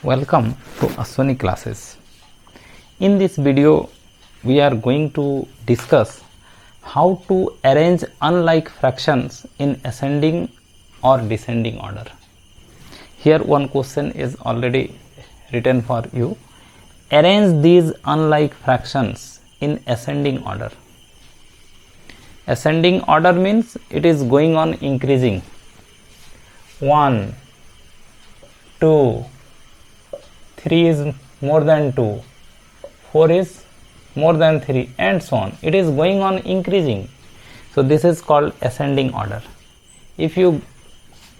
Welcome to Aswani classes. In this video, we are going to discuss how to arrange unlike fractions in ascending or descending order. Here one question is already written for you. Arrange these unlike fractions in ascending order. Ascending order means it is going on increasing. 1, 2, 3 is more than 2, 4 is more than 3, and so on. It is going on increasing. So this is called ascending order. If you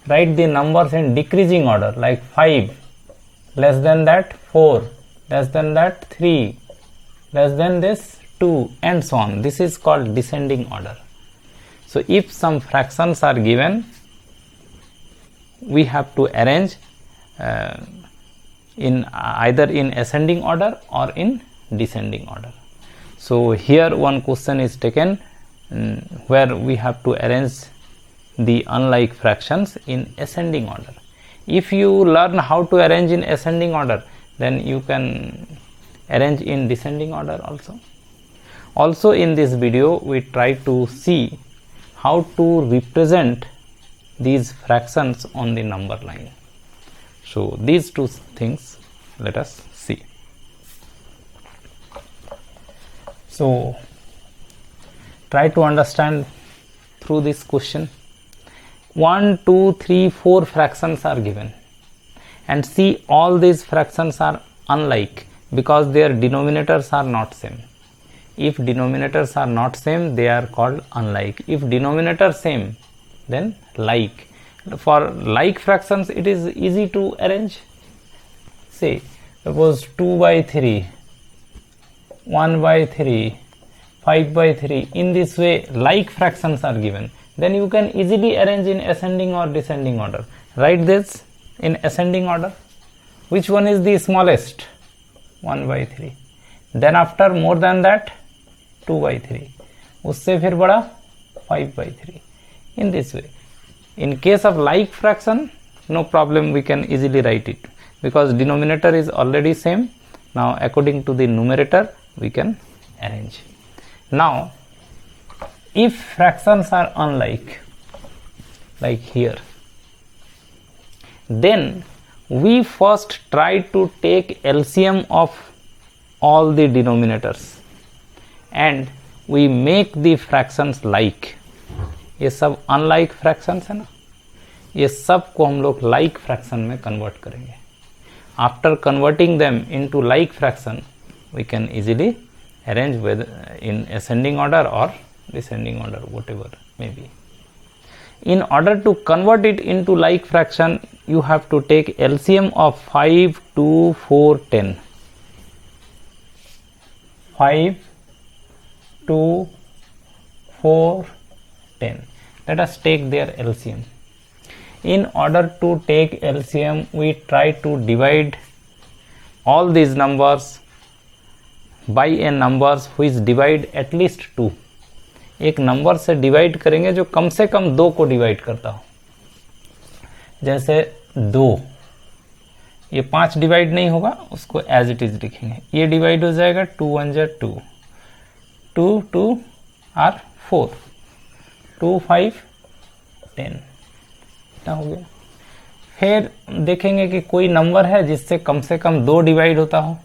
write the numbers in decreasing order, like 5, less than that 4, less than that 3, less than this 2, and so on, this is called descending order. So if some fractions are given, we have to arrange in either in ascending order or in descending order. So here one question is taken where we have to arrange the unlike fractions in ascending order. If you learn how to arrange in ascending order, then you can arrange in descending order also. Also in this video we try to see how to represent these fractions on the number line. So these two things let us see. So try to understand through this question. 1, 2, 3, 4 fractions are given, and see all these fractions are unlike because their denominators are not same. If denominators are not same, they are called unlike. If denominator same, then like. For like fractions it is easy to arrange. Say suppose 2 by 3, 1 by 3, 5 by 3. In this way like fractions are given. Then you can easily arrange in ascending or descending order. Write this in ascending order. Which one is the smallest? 1 by 3. Then after more than that 2 by 3. उससे फिर बड़ा 5 by 3. In this way. In case of like fraction, no problem, we can easily write it because denominator is already same. Now according to the numerator we can arrange. Now if fractions are unlike, like here, then we first try to take LCM of all the denominators and we make the fractions like. ये सब unlike fractions है ना, ये सब को हम लोग like fraction में कन्वर्ट करेंगे. After converting them into like fraction we can easily arrange within ascending order और descending order, whatever may be. In order to convert it into like fraction, you have to take LCM of 5, 2, 4, 10. 5, 2, 4, 10. Let us take their LCM. In order to take LCM, we try to divide all these numbers by a numbers which divide at least 2. एक number से divide करेंगे जो कम से कम 2 को divide करता हो. जैसे 2, ये 5 डिवाइड नहीं होगा, उसको एज इट इज लिखेंगे. ये डिवाइड हो जाएगा 2 1 जा 2, 2 2 आर 4, 2 5 10. क्या हो गया. फिर देखेंगे कि कोई नंबर है जिससे कम से कम 2 डिवाइड होता हो.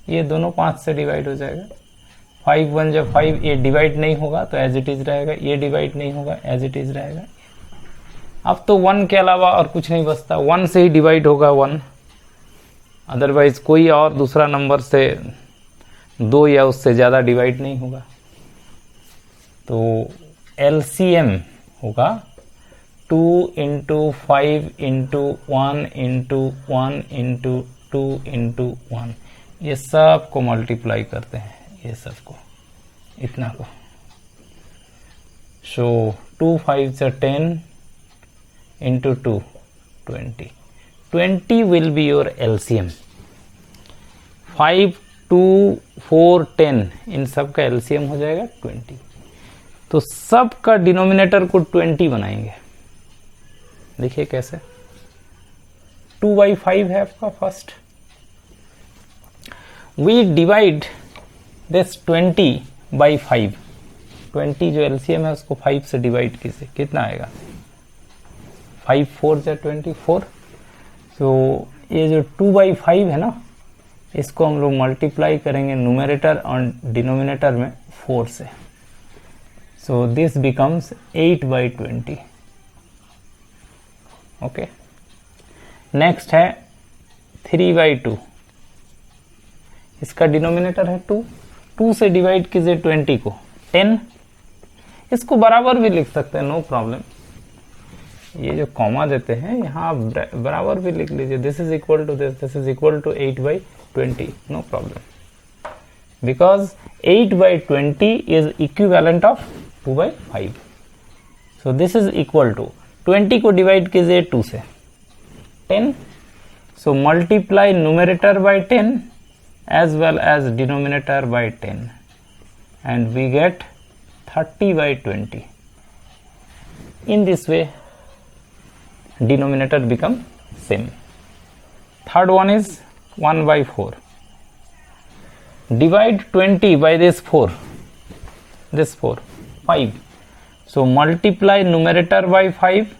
ये दोनों 5 से डिवाइड हो जाएगा. 5 1 जब 5, ये डिवाइड नहीं होगा तो एज इट इज रहेगा. ये डिवाइड नहीं होगा, एज इट इज रहेगा. अब तो 1 के अलावा और कुछ नहीं बचता. 1 से ही डिवाइड होगा 1, अदरवाइज कोई और दूसरा नंबर से 2 या उससे ज़्यादा डिवाइड नहीं होगा. तो LCM होगा 2 into 5 into 1 into 1 into 2 into 1. ये सब को मल्टीप्लाई करते हैं, ये सब को, इतना को. सो 2 5 से 10 into 2 20. 20 will be your LCM. 5 2 4 10 इन सब का LCM हो जाएगा 20. तो सब का डिनोमिनेटर को 20 बनाएंगे. देखिए कैसे. 2/5 है आपका फर्स्ट. We divide this 20/5. 20 जो एलसीएम है उसको 5 से डिवाइड कीजिए, कितना आएगा? 5 4 या 24. तो ये जो 2/5 है ना, इसको हम लोग मल्टीप्लाई करेंगे न्यूमरेटर और डिनोमिनेटर में 4 से. So this becomes 8/20. Okay. Next है 3/2. इसका डिनोमिनेटर है 2. 2 से डिवाइड कीजिए 20 को, 10. इसको बराबर भी लिख सकते हैं, नो प्रॉब्लम. ये जो कॉमा देते हैं यहाँ आप बराबर भी लिख लीजिए. This is equal to this is equal to 8/20. No problem, because 8/20 is equivalent of 2/5. So this is equal to 20 को डिवाइड कीजिए 2 से, 10. So multiply numerator by 10 as well as denominator by 10 and we get 30/20. In this way denominator become same. Third one is 1/4. Divide 20 by this 4, 5. So multiply numerator by 5,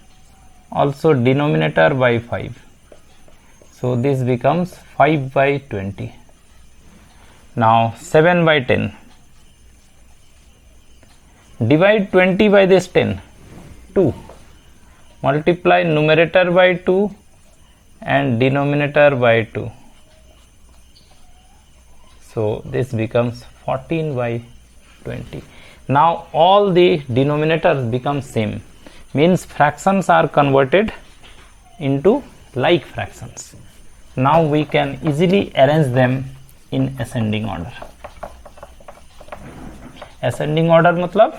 also denominator by 5. So this becomes 5/20. Now 7/10. Divide 20 by this 10, 2. Multiply numerator by 2 and denominator by 2. So this becomes 14/20. Now all the denominators become same, means fractions are converted into like fractions. Now we can easily arrange them in ascending order. Ascending order मतलब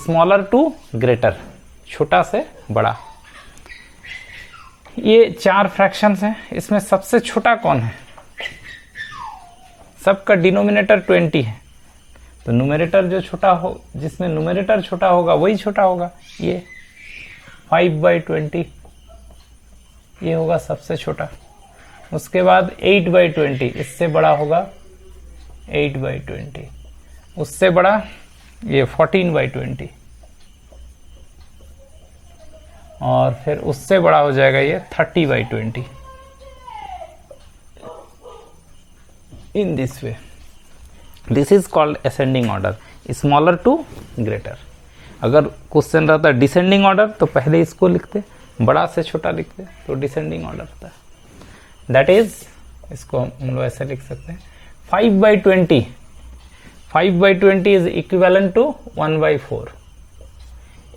smaller to greater, छोटा से बड़ा. ये 4 fractions हैं. इसमें सबसे छोटा कौन है? सबका डिनोमिनेटर 20 है, तो न्यूमरेटर जो छोटा हो, जिसमें न्यूमरेटर छोटा होगा वही छोटा होगा. ये 5/20 ये होगा सबसे छोटा. उसके बाद 8/20 इससे बड़ा होगा 8/20. उससे बड़ा ये 14/20 और फिर उससे बड़ा हो जाएगा ये 30/20. In this way this is called ascending order, smaller to greater. अगर क्वेश्चन रहता डिसेंडिंग ऑर्डर तो पहले इसको लिखते, बड़ा से छोटा लिखते, तो डिसेंडिंग ऑर्डर होता है. दैट इज, इसको हम लोग ऐसे लिख सकते हैं 5/20. 5/20 is equivalent to 1/4.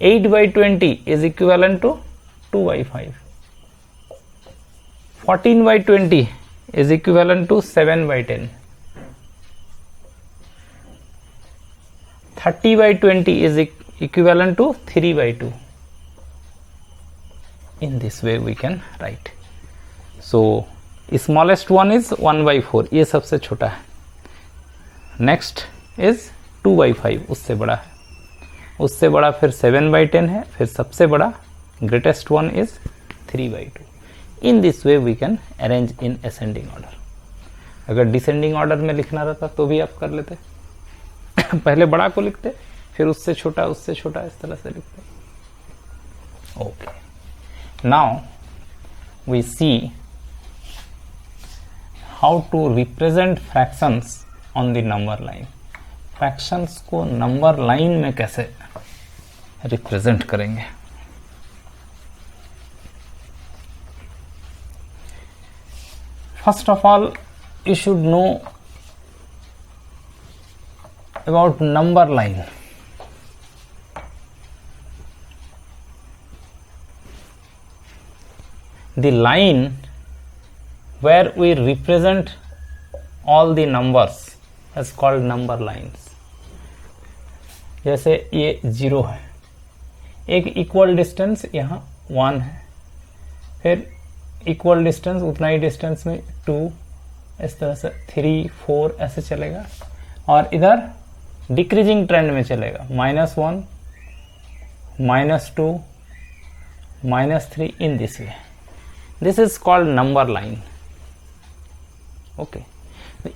8/20 is equivalent to 2/5. 14/20 is equivalent to 7/10. 30/20 is equivalent to 3/2. In this way we can write. So smallest one is 1/4, ये सबसे छोटा है. नेक्स्ट इज 2/5, उससे बड़ा है. उससे बड़ा फिर 7/10 है. फिर सबसे बड़ा greatest one is 3/2. In this way we can arrange in ascending order. अगर डिसेंडिंग ऑर्डर में लिखना रहता तो भी आप कर लेते. पहले बड़ा को लिखते, फिर उससे छोटा, इस तरह से लिखते. Okay, now we see how to represent fractions on the number line. Fractions को नंबर लाइन में कैसे रिप्रेजेंट करेंगे? First of all you should know about number line. The line where we represent all the numbers is called number lines. जैसे ये 0 है, एक equal distance यहाँ 1 है, फिर इक्वल डिस्टेंस उतना ही डिस्टेंस में 2, इस तरह से 3, 4 ऐसे चलेगा, और इधर डिक्रीजिंग ट्रेंड में चलेगा, -1, -2, -3 इन this way. This is called number line. Okay.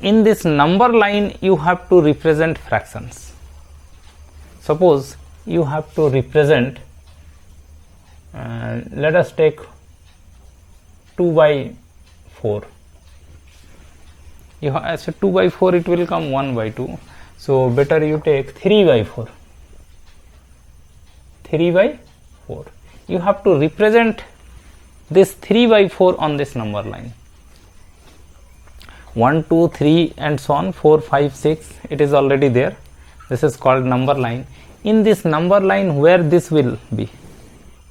In this number line, you have to represent fractions. Suppose you have to represent, let us take 2 by 4. You have, so 2 by 4 it will come 1 by 2. So better you take 3 by 4. 3 by 4. You have to represent this 3 by 4 on this number line. 1, 2, 3 and so on, 4, 5, 6, it is already there. This is called number line. In this number line, where this will be?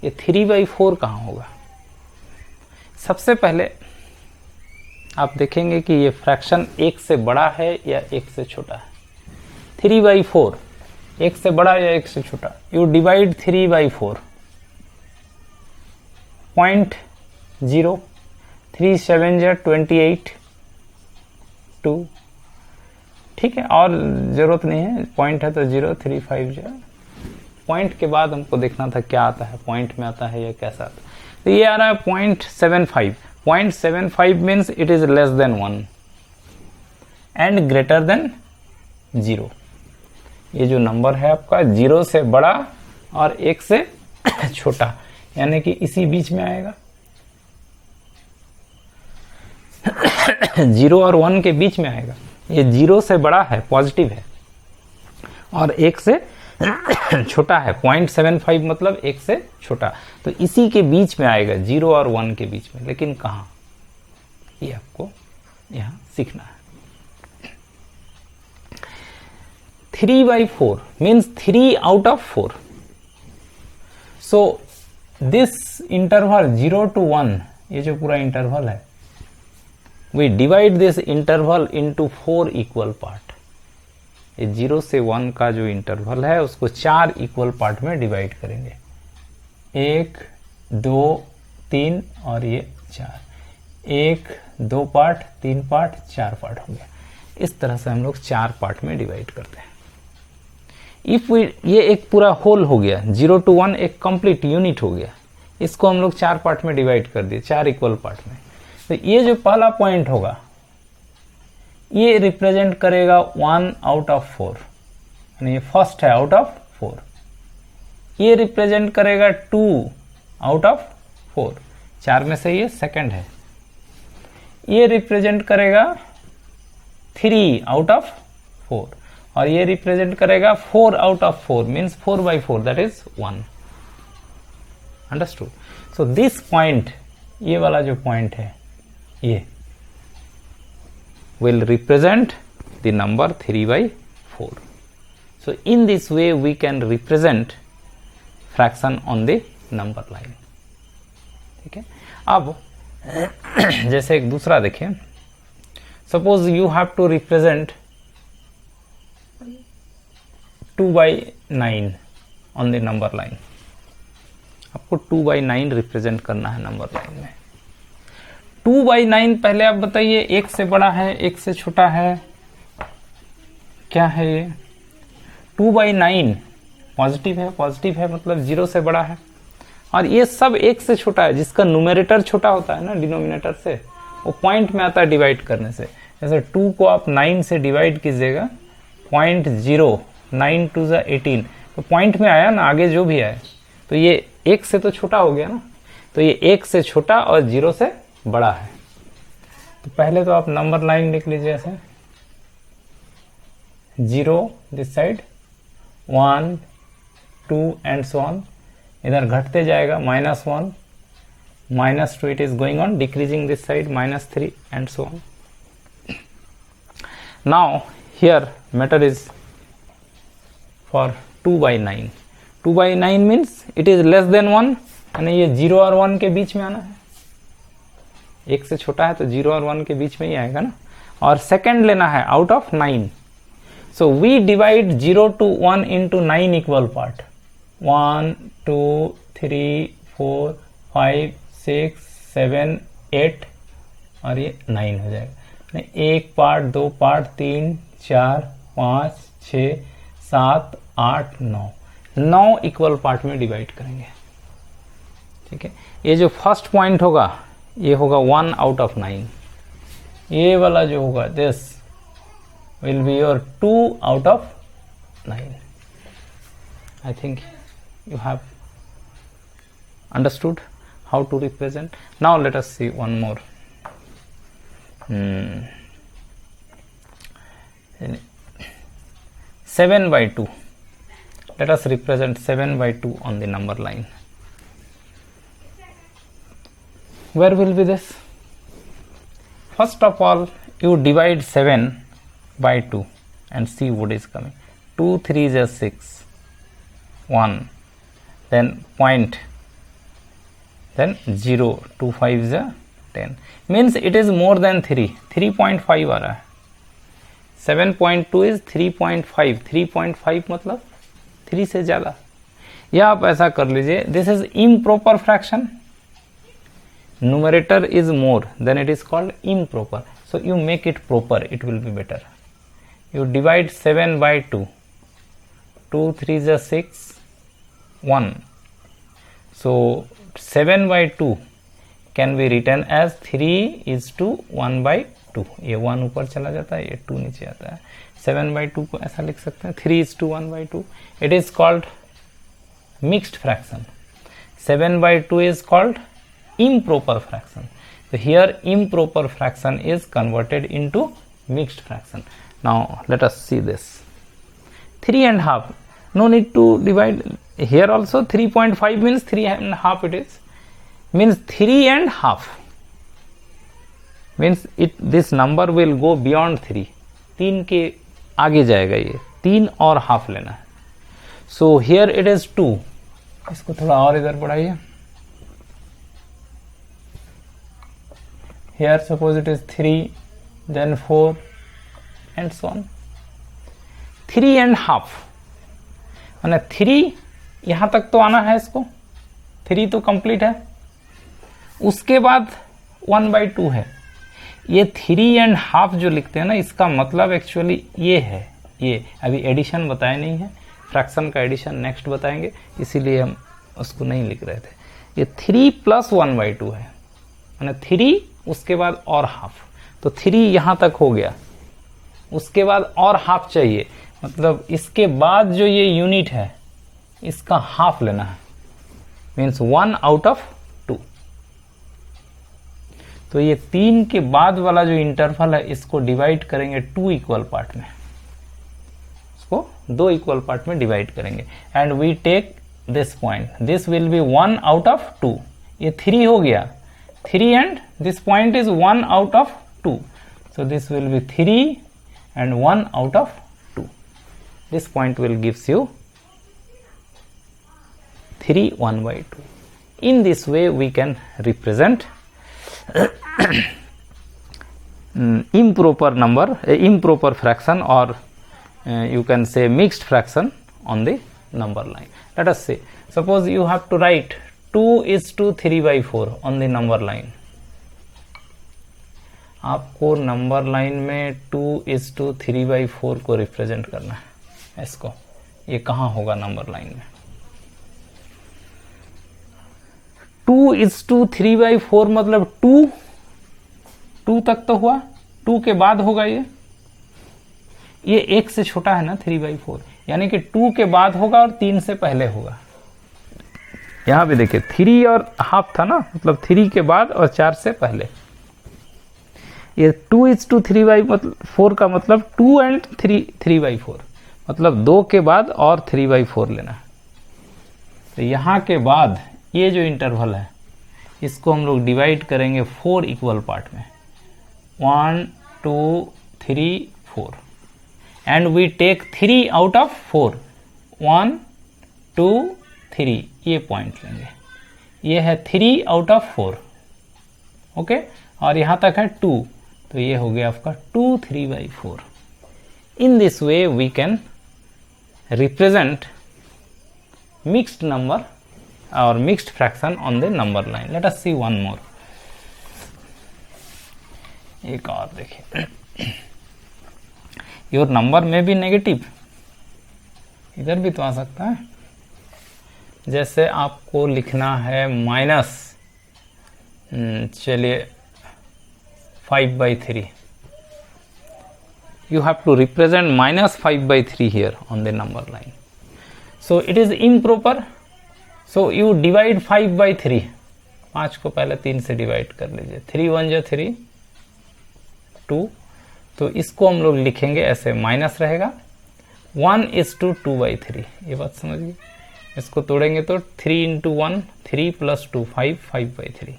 ये 3 by 4 कहाँ होगा? सबसे पहले आप देखेंगे कि ये fraction 1 से बड़ा है या 1 से छोटा है. 3 by 4 1 से बड़ा या 1 से छोटा? You divide 3 by 4. 0.0. 3 7 जा 28. 2. ठीक है, और जरूरत नहीं है, पॉइंट है तो 0. 3 5 जा. पॉइंट के बाद हमको देखना था क्या आता है, पॉइंट में आता है या कैसा आता है. तो ये आ रहा है 0.75. 0.75 means it is less than 1 and greater than 0. ये जो नंबर है आपका 0 से बड़ा और 1 से छोटा, यानी कि इसी बीच में आएगा. 0 और 1 के बीच में आएगा. ये 0 से बड़ा है, पॉजिटिव है, और 1 से छोटा है. 0.75 मतलब 1 से छोटा, तो इसी के बीच में आएगा, 0 और 1 के बीच में. लेकिन कहाँ, ये आपको यहाँ सीखना है. 3 by 4 means 3 out of 4. So this interval 0 to 1, ये जो पूरा इंटरवल है, we divide this interval into 4 equal part. ये 0 से 1 का जो इंटरवल है उसको 4 इक्वल पार्ट में डिवाइड करेंगे. 1 2 3 और ये 4. 1 2 पार्ट, 3 पार्ट, 4 पार्ट हो गया. इस तरह से हम लोग 4 पार्ट में डिवाइड करते हैं. इफ ये एक पूरा होल हो गया, 0 to 1 एक कंप्लीट यूनिट हो गया. इसको हम लोग 4 पार्ट में डिवाइड कर दिए, 4 इक्वल पार्ट में. तो ये जो पहला पॉइंट होगा ये रिप्रेजेंट करेगा 1 आउट ऑफ 4, यानी ये फर्स्ट है आउट ऑफ 4. ये रिप्रेजेंट करेगा 2 आउट ऑफ 4, 4 में से ये सेकंड है. ये रिप्रेजेंट करेगा 3 आउट ऑफ 4, और ये रिप्रेजेंट करेगा 4 out of 4, means 4 by 4, that is 1. Understood? So this point, ये वाला जो पॉइंट है, ये will represent the number 3 by 4. So in this way we can represent fraction on the number line. ठीक है. अब जैसे एक दूसरा देखें, suppose you have to represent 2 by 9 on the number line. आपको 2 by 9 रिप्रेजेंट करना है नंबर लाइन में. 2 by 9 पहले आप बताइए, 1 से बड़ा है, 1 से छोटा है, क्या है ये? 2 by 9 पॉजिटिव है, पॉजिटिव है मतलब 0 से बड़ा है, और ये सब 1 से छोटा है. जिसका न्यूमेरेटर छोटा होता है ना डिनोमिनेटर से, वो पॉइंट में आता है डिवाइड करने से. जैसे 2 को आप 9 से डिवाइड कीजिएगा, 0.0, 9 2 18, तो पॉइंट में आया ना, आगे जो भी आए, तो ये 1 से तो छोटा हो गया ना. तो ये 1 से छोटा और 0 से बड़ा है. तो पहले तो आप नंबर लाइन लिख लीजिए ऐसे, 0 this side, 1 2 and so on. इधर घटते जाएगा, -1, -2, it is going on decreasing this side, -3 and so on. Now here matter is for 2 by 9. 2 by 9 means it is less than 1, यानी ये 0 और 1 के बीच में आना है. 1 से छोटा है तो 0 और 1 के बीच में ही आएगा ना. और सेकंड लेना है out of 9. So we divide 0 to 1 into 9 equal part. 1 2 3 4 5 6 7 8 और ये 9 हो जाएगा. 1 पार्ट, 2 पार्ट, 3 4 5 6 7 8 9 इक्वल पार्ट में डिवाइड करेंगे. ठीक है. ये जो फर्स्ट पॉइंट होगा ये होगा 1 आउट ऑफ 9, ये वाला जो होगा this will be your 2 out of 9. I think you have understood how to represent. Now let us see one more. 7 by 2. Let us represent 7 by 2 on the number line. Where will be this? First of all, you divide 7 by 2 and see what is coming. 2 3s are 6, 1, then point, then 0, 2 5s are 10. Means it is more than 3. 3.5 आ रहा है. 7.2 is 3.5. 3.5 मतलब 3 से ज़्यादा. या आप ऐसा कर लीजिए, this is improper fraction. Numerator is more, then it is called improper. So you make it proper, it will be better. You divide 7 by 2. 2 3s are 6, 1. So 7 by 2 can be written as 3 is to 1 by 2. ये 1 ऊपर चला जाता है, ये 2 नीचे आता है. 7 by 2 को ऐसा लिख सकते हैं, 3 is to 1 by 2. It is called mixed fraction. 7 by 2 is called improper fraction. So here improper fraction is converted into mixed fraction. Now let us see this. 3 and half. No need to divide. Here also 3.5 means 3 and half it is. Means 3 and half. Means this number will go beyond 3. 3 के आगे जाएगा ये. 3 और half लेना है. So here it is 2. इसको थोड़ा और इधर बढ़ाइए. Here suppose it is 3, then 4 and so on. 3 and half. माने 3 यहाँ तक तो आना है इसको. 3 तो कंप्लीट है. उसके बाद 1 by 2 है. ये 3 and half जो लिखते हैं ना, इसका मतलब एक्चुअली ये है. ये अभी एडिशन बताया नहीं है. फ्रैक्शन का एडिशन नेक्स्ट बताएंगे, इसीलिए हम उसको नहीं लिख रहे थे. ये 3 plus 1 by 2 है. माने 3 उसके बाद और हाफ. तो 3 यहां तक हो गया. उसके बाद और हाफ चाहिए. मतलब इसके बाद जो ये यूनिट है इसका हाफ लेना है. Means 1 out of 2. तो ये 3 के बाद वाला जो इंटरवल है इसको डिवाइड करेंगे 2 इक्वल पार्ट में. इसको 2 इक्वल पार्ट में डिवाइड करेंगे. And we take this point. This will be 1 out of 2. ये 3 हो गया. 3 and this point is 1 out of 2. So this will be 3 and 1 out of 2. This point will gives you 3 1 by 2. In this way we can represent improper number, improper fraction, or you can say mixed fraction on the number line. Let us say, suppose you have to write 2 is to 3 by 4 on the number line. आपको number line में 2 is to 3 by 4 को represent करना है. इसको ये कहाँ होगा number line में? 2 is to 3 by 4 मतलब 2 तक तो हुआ. 2 के बाद होगा ये 1 से छोटा है ना 3 by 4, यानी कि 2 के बाद होगा और 3 से पहले होगा. यहां पे देखिए 3 और हाफ था ना, मतलब 3 के बाद और 4 से पहले. ये 2 is to 3 by 4 का मतलब 2 and 3 by 4 मतलब 2 के बाद और 3 by 4 लेना. तो यहां के बाद ये जो इंटरवल है इसको हम लोग डिवाइड करेंगे 4 इक्वल पार्ट में. 1 2 3 4 and we take 3 out of 4. 1 2 3 ये पॉइंट लेंगे. ये है 3 आउट ऑफ 4. ओके. और यहां तक है 2, तो ये हो गया आपका 2 3 by 4. In this way we can represent mixed number और mixed fraction on the number line. Let us see one more. एक और देखिए. योर नंबर में भी नेगेटिव, इधर भी तो आ सकता है. जैसे आपको लिखना है चलिए 5/3. You have to represent -5/3 here on the number line. So it is improper. So you divide 5/3. 5 को पहले 3 से डिवाइड कर लीजिए. 3 1 जा 3 2. तो इसको हम लोग लिखेंगे ऐसे, माइनस रहेगा 1:2/3. ये बात समझिए. इसको तोड़ेंगे तो 3 × 1 3 + 2 5 5/3.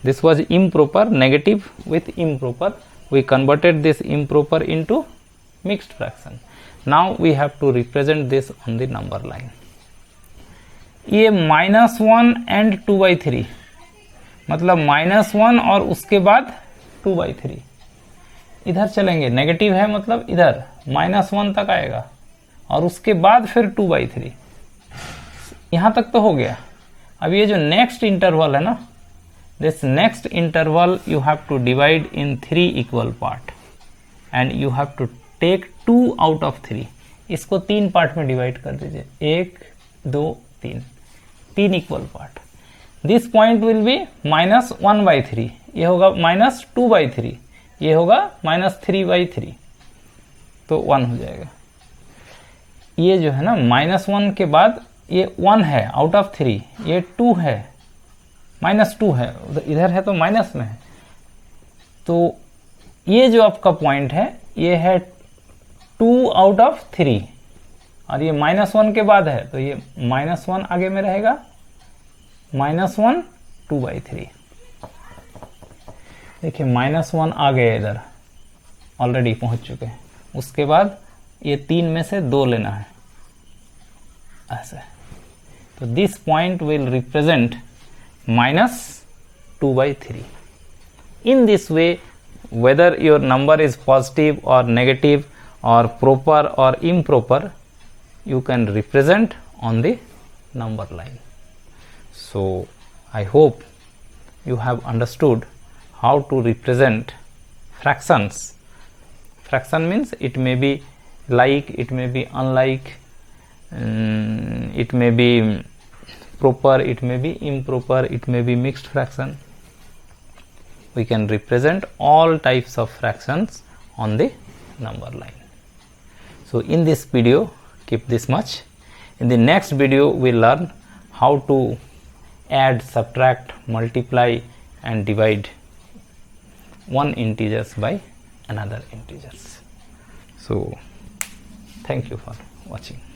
This was improper, negative with improper. We converted this improper into mixed fraction. Now we have to represent this on the number line. ये -1 and 2/3, मतलब -1 और उसके बाद 2/3. इधर चलेंगे, नेगेटिव है मतलब इधर -1 तक आएगा और उसके बाद फिर 2/3. यहां तक तो हो गया. अब ये जो नेक्स्ट इंटरवल है ना, this next interval you have to divide in 3 equal part and you have to take 2 out of 3. इसको 3 पार्ट में डिवाइड कर दीजिए. 1 2 3, 3 equal part. This point will be -1/3. ये होगा -2/3. ये होगा -3/3. तो 1 हो जाएगा. ये जो है ना -1 के बाद ये 1 है आउट ऑफ 3, ये 2 है, -2 है, इधर है तो माइनस में है. तो ये जो आपका पॉइंट है ये है 2 आउट ऑफ 3 और ये -1 के बाद है तो ये -1 आगे में रहेगा, -1 2/3. देखिए -1 आ गए, इधर ऑलरेडी पहुंच चुके हैं. उसके बाद ये 3 में से 2 लेना है ऐसे. तो this point will represent -2/3. In this way, whether your number is positive or negative or proper or improper, you can represent on the number line. So I hope you have understood how to represent fractions. Fraction means it may be like, it may be unlike, it may be proper, it may be improper, it may be mixed fraction. We can represent all types of fractions on the number line. So in this video, keep this much. In the next video, we learn how to add, subtract, multiply and divide one integers by another integers. So thank you for watching.